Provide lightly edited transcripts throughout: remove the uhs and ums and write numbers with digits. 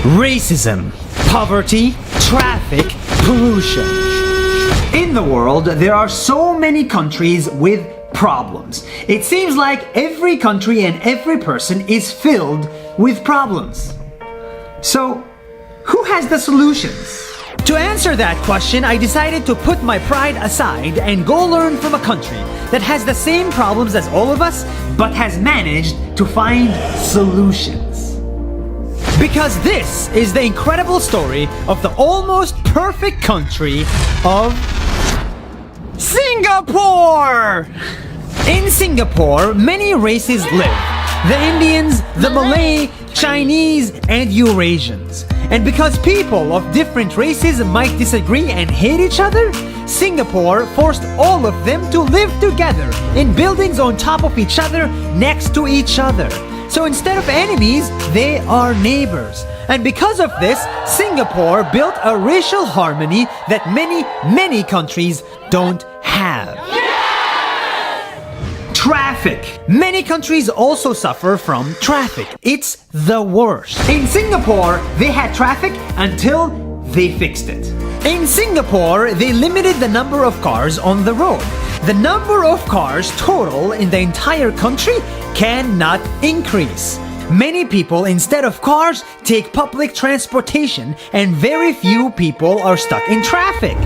Racism, poverty, traffic, pollution. In the world, there are so many countries with problems. It seems like every country and every person is filled with problems. So, who has the solutions? To answer that question, I decided to put my pride aside and go learn from a country that has the same problems as all of us, but has managed to find solutions. Because this is the incredible story of the almost perfect country of Singapore! In Singapore, many races live. The Indians, the Malay, Chinese, and Eurasians. And because people of different races might disagree and hate each other, Singapore forced all of them to live together in buildings on top of each other, next to each other. So instead of enemies, they are neighbors. And because of this, Singapore built a racial harmony that many countries don't have. Traffic. Many countries also suffer from traffic. It's the worst. In Singapore, they had traffic until they fixed it. In Singapore, they limited the number of cars on the road. The number of cars total in the entire country cannot increase. Many people, instead of cars, take public transportation, and very few people are stuck in traffic.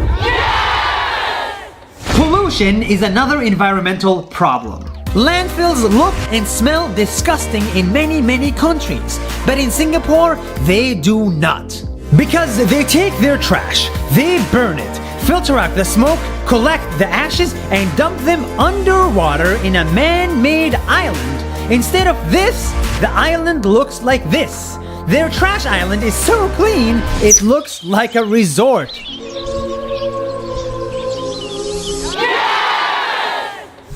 Pollution is another environmental problem. Landfills look and smell disgusting in many countries, but in Singapore, they do not. Because they take their trash, they burn it, filter out the smoke, collect the ashes, and dump them underwater in a man-made island. Instead of this, the island looks like this. Their trash island is so clean, it looks like a resort.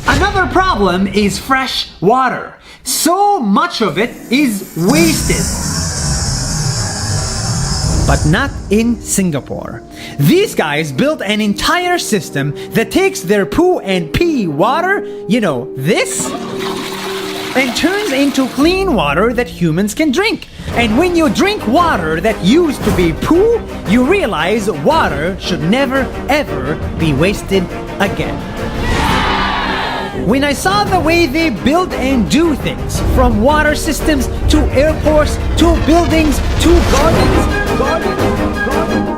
Another problem is fresh water. So much of it is wasted. But not in Singapore. These guys built an entire system that takes their poo and pee water, you know, this, and turns into clean water that humans can drink. And when you drink water that used to be poo, you realize water should never ever be wasted again. When I saw the way they build and do things, from water systems to airports to buildings to gardens,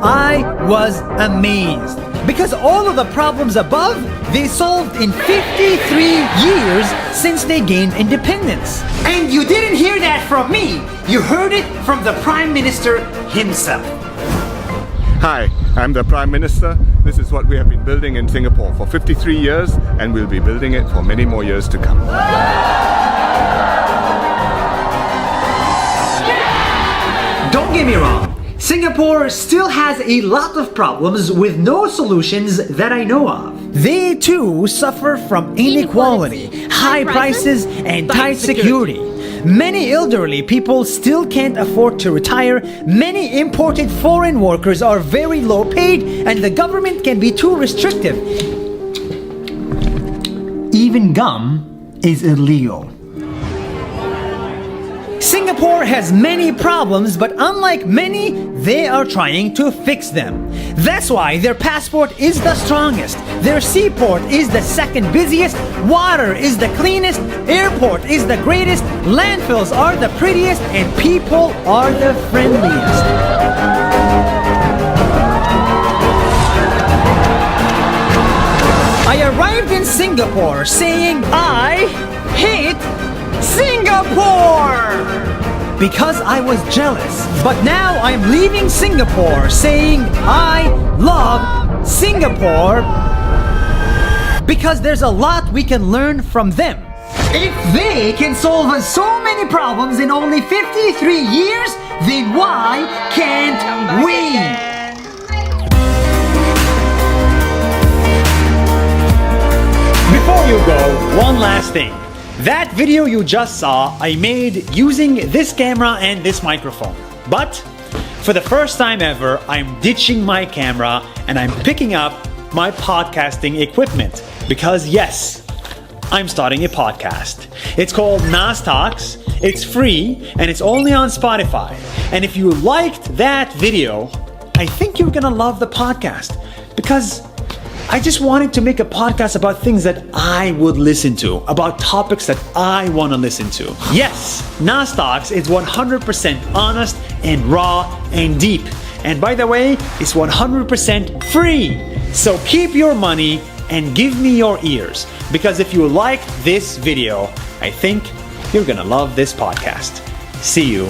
I was amazed. Because all of the problems above, they solved in 53 years since they gained independence. And you didn't hear that from me, you heard it from the Prime Minister himself. Hi, I'm the Prime Minister. This is what we have been building in Singapore for 53 years, and we'll be building it for many more years to come. Don't get me wrong, Singapore still has a lot of problems with no solutions that I know of. They too suffer from inequality, high prices, and tight security. Many elderly people still can't afford to retire. Many imported foreign workers are very low paid, and the government can be too restrictive. Even gum is illegal. Singapore has many problems, but unlike many, they are trying to fix them. That's why their passport is the strongest, their seaport is the second busiest, water is the cleanest, airport is the greatest, landfills are the prettiest, and people are the friendliest. I arrived in Singapore saying, I hate Singapore! Because I was jealous. But now I'm leaving Singapore saying I love Singapore because there's a lot we can learn from them. If they can solve so many problems in only 53 years, then why can't we? Before you go, one last thing. That video you just saw, I made using this camera and this microphone. But for the first time ever, I'm ditching my camera and I'm picking up my podcasting equipment. Because yes, I'm starting a podcast. It's called Nas Talks. It's free and it's only on Spotify. And if you liked that video, I think you're gonna love the podcast because I just wanted to make a podcast about things that I would listen to, about topics that I want to listen to. Yes, Nas Talks is 100% honest and raw and deep. And by the way, it's 100% free. So keep your money and give me your ears. Because if you liked this video, I think you're gonna love this podcast. See you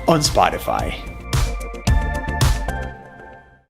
on Spotify.